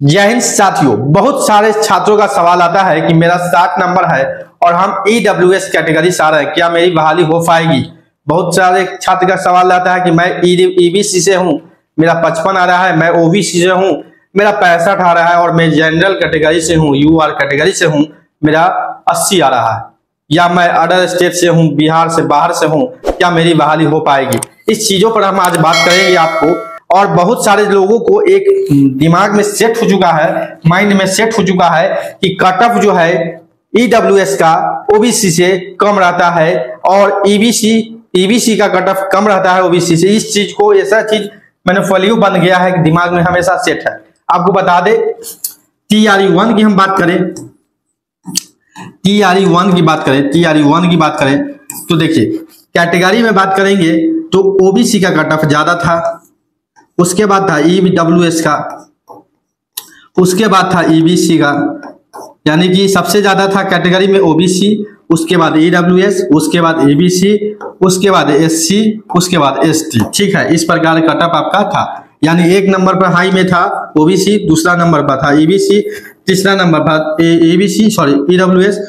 जय हिंद साथियों, बहुत सारे छात्रों का सवाल आता है कि मेरा 60 नंबर है और हम ईडब्ल्यूएस कैटेगरी से आ रहे हैं, क्या मेरी बहाली हो पाएगी। बहुत सारे छात्र का सवाल आता है कि मैं ईबीसी से हूं, मेरा 55 आ रहा है, मैं ओबीसी से हूं, मेरा 65 आ रहा है, और मैं जनरल कैटेगरी से हूं, यूआर कैटेगरी से हूं, मेरा 80 आ रहा है, या मैं अदर स्टेट से हूं, बिहार से बाहर से हूं, क्या मेरी बहाली हो पाएगी। इस चीजों पर हम आज बात करेंगे आपको। और बहुत सारे लोगों को एक दिमाग में सेट हो चुका है, माइंड में सेट हो चुका है कि कट ऑफ जो है ईडब्ल्यूएस का ओबीसी से कम रहता है और ईबीसी का कट ऑफ कम रहता है ओबीसी से। इस चीज को, ऐसा चीज मैनिपुलेटिव बन गया है कि दिमाग में हमेशा सेट है। आपको बता दे, TRE1 की हम बात करें, TRE1 की बात करें तो देखिए, कैटेगरी में बात करेंगे तो ओबीसी का कट ऑफ ज्यादा था, उसके बाद था ईडब्ल्यूएस का, उसके बाद था ईबीसी का, यानी कि सबसे ज्यादा था कैटेगरी में ओबीसी, उसके बाद ईडब्ल्यूएस, उसके बाद ईबीसी, उसके बाद एससी, उसके बाद एसटी। ठीक है, इस प्रकार कट ऑफ आपका था। यानी एक नंबर पर हाई में था ओबीसी, दूसरा नंबर पर था ईबीसी, तीसरा नंबर पर ईडब्ल्यूएस,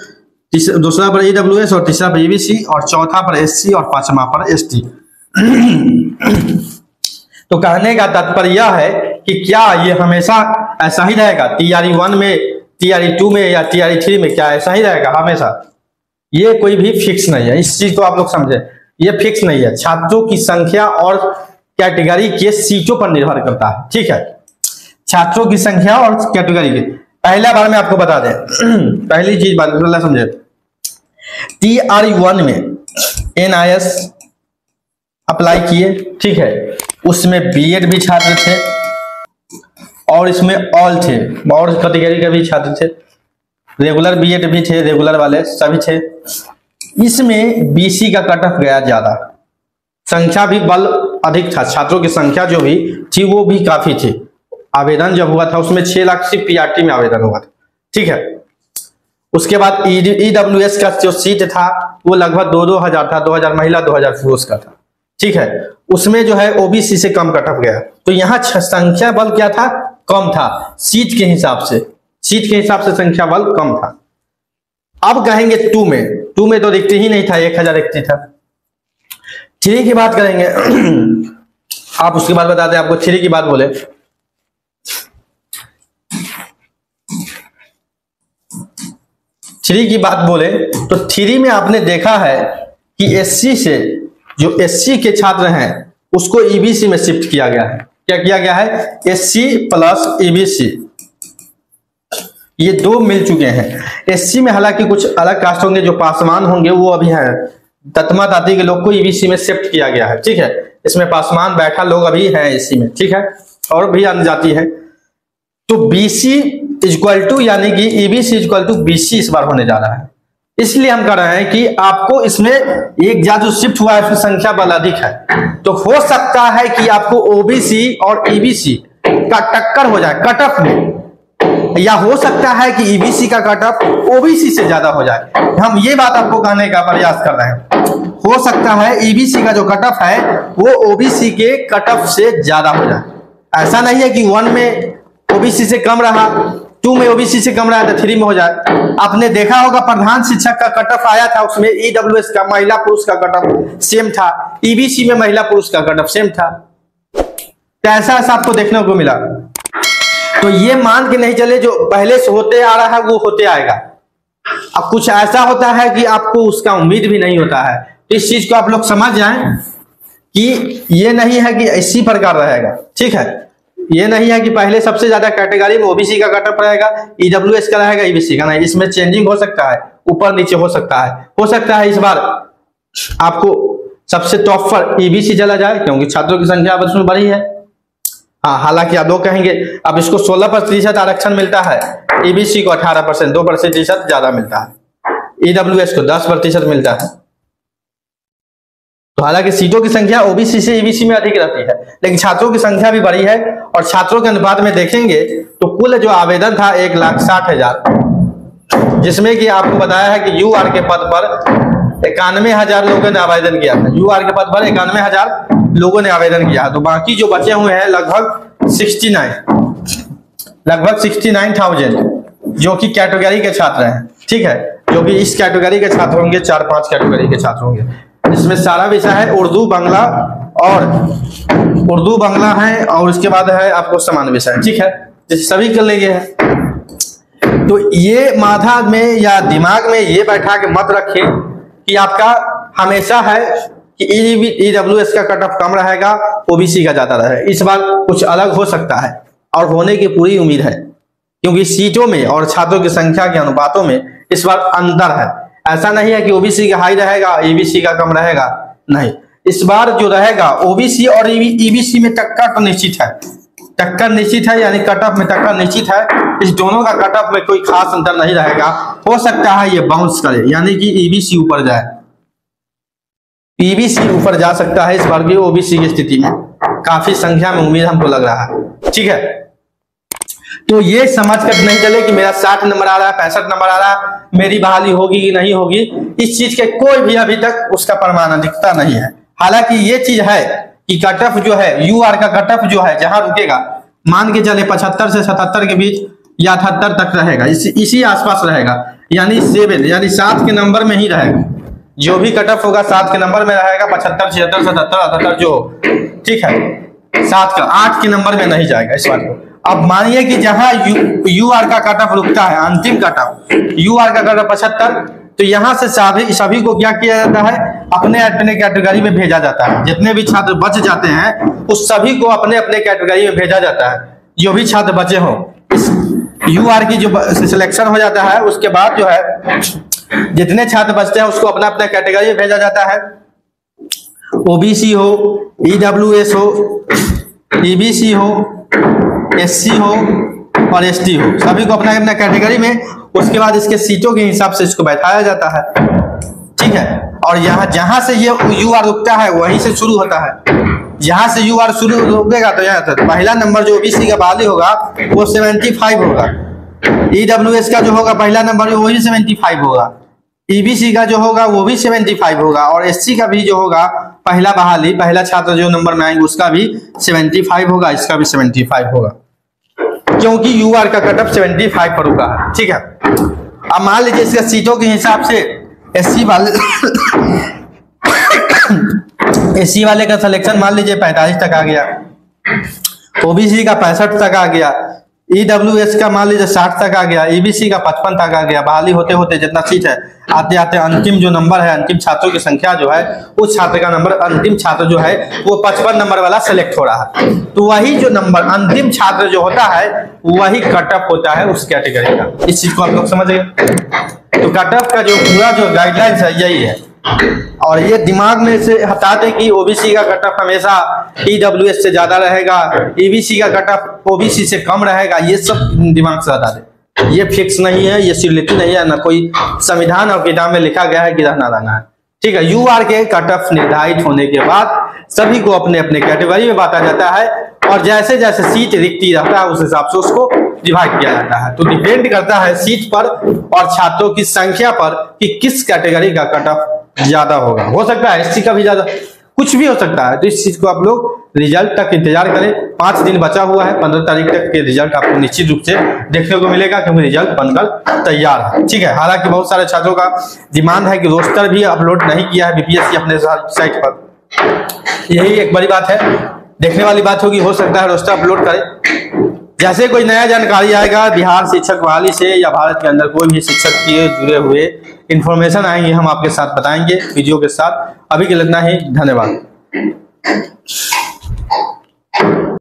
दूसरा पर ईडब्ल्यूएस और तीसरा पर ईबीसी और चौथा पर एससी और पांचवा पर एसटी। तो कहने का तात्पर्य यह है कि क्या ये हमेशा ऐसा ही रहेगा, TRE1 में, TRE2 में या TRE3 में, क्या ऐसा ही रहेगा हमेशा? ये कोई भी फिक्स नहीं है। इस चीज को आप लोग समझे, ये फिक्स नहीं है। छात्रों की संख्या और कैटेगरी के सीटों पर निर्भर करता है। ठीक है, छात्रों की संख्या और कैटेगरी के। पहला बार में आपको बता दें, पहली चीज बात समझे, TRE1 में NIS अप्लाई किए, ठीक है, उसमें बीएड भी छात्र थे और इसमें ऑल थे, और कैटेगरी के भी छात्र थे, रेगुलर बीएड भी थे, रेगुलर वाले सभी थे। इसमें बीसी का कट ऑफ गया ज्यादा, संख्या भी बल अधिक था, छात्रों की संख्या जो भी थी वो भी काफी थी। आवेदन जब हुआ था उसमें 6 लाख सिर्फ पीआरटी में आवेदन हुआ था। ठीक है, उसके बाद ईडब्ल्यूएस का जो सीट था वो लगभग 2,000 था, 2,000 महिला, 2,000 पुरुष का था। ठीक है, उसमें जो है ओबीसी से कम कट ऑफ गया, तो यहाँ संख्या बल क्या था, कम था, सीट के हिसाब से संख्या बल कम था। अब कहेंगे 2 में तो दिखते ही नहीं था, 1,000 व्यक्ति था। 3 की बात करेंगे आप, उसके बाद बता दें आपको 3 की बात बोले, तो 3 में आपने देखा है कि एससी से, जो एससी के छात्र हैं उसको ईबीसी में शिफ्ट किया गया है। क्या किया गया है? एससी प्लस ईबीसी, ये 2 मिल चुके हैं। एससी में हालांकि कुछ अलग कास्ट होंगे, जो पासवान होंगे वो अभी हैं, ततमा ताती के लोग को ईबीसी में शिफ्ट किया गया है। ठीक है, इसमें पासवान बैठा लोग अभी हैं एससी में। ठीक है, और भी अन्य जाति है। तो बीसी इक्वल टू, यानी कि ईबीसी इक्वल टू बीसी इस बार होने जा रहा है। इसलिए हम कह रहे हैं कि आपको इसमें एक जो शिफ्ट हुआ है उसकी संख्या बल अधिक है, तो हो सकता है कि आपको ओबीसी और ईबीसी का टक्कर हो जाए कट ऑफ में, या हो सकता है कि ईबीसी का कट ऑफ ओबीसी से ज्यादा हो जाए। हम ये बात आपको कहने का प्रयास कर रहे हैं, हो सकता है ईबीसी का जो कट ऑफ है वो ओबीसी के कट ऑफ से ज्यादा हो जाए। ऐसा नहीं है कि 1 में ओबीसी से कम रहा, 2 में ओबीसी से कम रहा है तो 3 में हो जाए। आपने देखा होगा प्रधान शिक्षक का कट ऑफ आया था, उसमें ईडब्ल्यूएस का महिला पुरुष का कट ऑफ सेम था, ईबीसी में महिला पुरुष का कट ऑफ सेम था। तो ऐसा आपको देखने को मिला। तो ये मान के नहीं चले, जो पहले से होते आ रहा है वो होते आएगा। अब कुछ ऐसा होता है कि आपको उसका उम्मीद भी नहीं होता है, तो इस चीज को आप लोग समझ जाएं कि ये नहीं है कि इसी प्रकार रहेगा। ठीक है, ये नहीं है कि पहले सबसे ज्यादा कैटेगरी में ओबीसी का कट ऑफ रहेगा, ईडब्ल्यूएस का रहेगा, ईबीसी का नहीं। इसमें चेंजिंग हो सकता है, ऊपर नीचे हो सकता है। इस बार आपको सबसे टॉप पर ईबीसी चला जाए, क्योंकि छात्रों की संख्या उसमें बढ़ी है। हाँ, हालांकि आप लोग कहेंगे अब इसको 16% आरक्षण मिलता है, ईबीसी को 18%, 2% ज्यादा मिलता है, ईडब्ल्यूएस को 10% मिलता है। तो हालांकि सीटों की संख्या ओबीसी से ईबीसी में अधिक रहती है, लेकिन छात्रों की संख्या भी बढ़ी है। और छात्रों के अनुपात में देखेंगे तो कुल जो आवेदन था 1,60,000, जिसमें कि आपको बताया है कि यूआर के पद पर 91,000 लोगों ने आवेदन किया था। यूआर के पद पर 91,000 लोगों ने आवेदन किया, तो बाकी जो बचे हुए हैं लगभग 69, लगभग 69,000 जो कि कैटेगरी के छात्र हैं, ठीक है, जो कि इस कैटेगरी के छात्र होंगे, 4-5 कैटेगरी के छात्र होंगे। इसमें सारा विषय है उर्दू बांग्ला है, और उसके बाद है आपको सामान्य विषय, ठीक है, जैसे सभी कर लेंगे है। तो ये माथा में या दिमाग में ये बैठा के मत रखे कि आपका हमेशा है कि EWS का कट ऑफ कम रहेगा, ओबीसी का ज्यादा रहेगा। इस बार कुछ अलग हो सकता है और होने की पूरी उम्मीद है, क्योंकि सीटों में और छात्रों की संख्या के अनुपातों में इस बार अंतर है। ऐसा नहीं है कि ओबीसी का हाई रहेगा, ईबीसी का कम रहेगा, नहीं, इस बार जो रहेगा ओबीसी और ईबीसी में टक्कर तो निश्चित है, टक्कर निश्चित है, यानी कट ऑफ में टक्कर निश्चित है। इस दोनों का कट ऑफ में कोई खास अंतर नहीं रहेगा। हो सकता है ये बाउंस करे, यानी कि ईबीसी ऊपर जाए, ईबीसी ऊपर जा सकता है इस बार भी ओबीसी की स्थिति में, काफी संख्या में उम्मीद हमको लग रहा है, ठीक है। तो ये समझ कर नहीं चले कि मेरा 60 नंबर आ रहा है, 65 नंबर आ रहा है, मेरी बहाली होगी कि नहीं होगी, इस चीज के कोई भी अभी तक उसका प्रमाण दिखता नहीं है। हालांकि ये चीज है कि कट ऑफ जो है, यूआर का कट ऑफ जो है जहां रुकेगा, मान के चले 75 से 77 के बीच या 78 तक रहेगा, इसी आसपास रहेगा, यानी 7 यानी 7 के नंबर में ही रहेगा। जो भी कट ऑफ होगा 7 के नंबर में रहेगा, 75, 76, 77, 78 जो, ठीक है, 7 का 8 के नंबर में नहीं जाएगा इस बात को। अब मानिए कि जहां यूआर का कट ऑफ रुकता है, अंतिम कट ऑफ यूआर का कट ऑफ 75, तो यहां से सभी को क्या किया जाता है, अपने अपने कैटेगरी में भेजा जाता है। जितने भी छात्र बच जाते हैं उस सभी को अपने अपने कैटेगरी में भेजा जाता है। जो भी छात्र बचे हो, इस यूआर की जो सिलेक्शन हो जाता है, उसके बाद जो है जितने छात्र बचते हैं उसको अपना अपना कैटेगरी में भेजा जाता है। ओबीसी हो, ईडब्ल्यूएस हो, ईबीसी हो, एससी हो और एसटी हो, सभी को अपना अपना कैटेगरी में, उसके बाद इसके सीटों के हिसाब से इसको बैठाया जाता है, ठीक है। और यहाँ जहां से ये यूआर रुकता है वहीं से शुरू होता है। जहां से यूआर शुरू रुकेगा तो यहाँ तक पहला नंबर जो ओबीसी का बहाली होगा वो 75 होगा, ईडब्ल्यूएस का जो होगा पहला नंबर वही 75 होगा, ईबीसी का जो होगा वो भी 75 होगा, और एससी का भी जो होगा पहला बहाली, पहला छात्र जो नंबर में आएंगे उसका भी 75 होगा, इसका भी 75 होगा, क्योंकि यूआर का कट ऑफ 75 पर रुका है, ठीक है। अब मान लीजिए इसका सीटों के हिसाब से एससी वाले का सिलेक्शन मान लीजिए 45 तक आ गया, ओबीसी का 65 तक आ गया, ईडब्ल्यूएस का मान लीजिए 60 तक आ गया, ईबीसी का 55 तक आ गया। बहाली होते होते जितना सीट है, आते आते अंतिम जो नंबर है, अंतिम छात्रों की संख्या जो है, उस छात्र का नंबर, अंतिम छात्र जो है वो 55 नंबर वाला सेलेक्ट हो रहा है। तो वही जो नंबर अंतिम छात्र जो होता है वही कट ऑफ होता है उस कैटेगरी का। इस चीज को आप लोग समझ गए। तो कट ऑफ का जो पूरा जो गाइडलाइंस है यही है, और ये दिमाग में से हटा दे कि ओबीसी का कट ऑफ हमेशा ईडब्ल्यूएस से ज्यादा रहेगा, ईबीसी का कट ऑफ ओबीसी से कम रहेगा, ये सब दिमाग से हटा दे। ये फिक्स नहीं है, ये सिरलिटी नहीं है, ना कोई संविधान और किताब में लिखा गया है कि रहना है, ठीक है। यूआर के कट ऑफ निर्धारित होने के बाद सभी को अपने अपने कैटेगरी में बांटा जाता है, और जैसे जैसे सीट रिक्ति रहता है उस हिसाब से उसको डिवाइड किया जाता है। तो डिपेंड करता है सीट पर और छात्रों की संख्या पर कि किस कैटेगरी का कट ऑफ ज्यादा होगा। हो सकता है एससी का भी ज्यादा, कुछ भी हो सकता है। तो इस चीज को आप लोग रिजल्ट तक इंतजार करें। 5 दिन बचा हुआ है, 15 तारीख तक के रिजल्ट आपको निश्चित रूप से देखने को मिलेगा, क्योंकि रिजल्ट बनकर तैयार है, ठीक है। हालांकि बहुत सारे छात्रों का डिमांड है कि रोस्टर भी अपलोड नहीं किया है बीपीएससी अपने साइट पर, यही एक बड़ी बात है, देखने वाली बात होगी। हो सकता है रोस्टर अपलोड करें। जैसे कोई नया जानकारी आएगा बिहार शिक्षक बहाली से या भारत के अंदर कोई भी शिक्षक के जुड़े हुए इंफॉर्मेशन आएंगे, हम आपके साथ बताएंगे वीडियो के साथ। अभी के लिए इतना ही, धन्यवाद।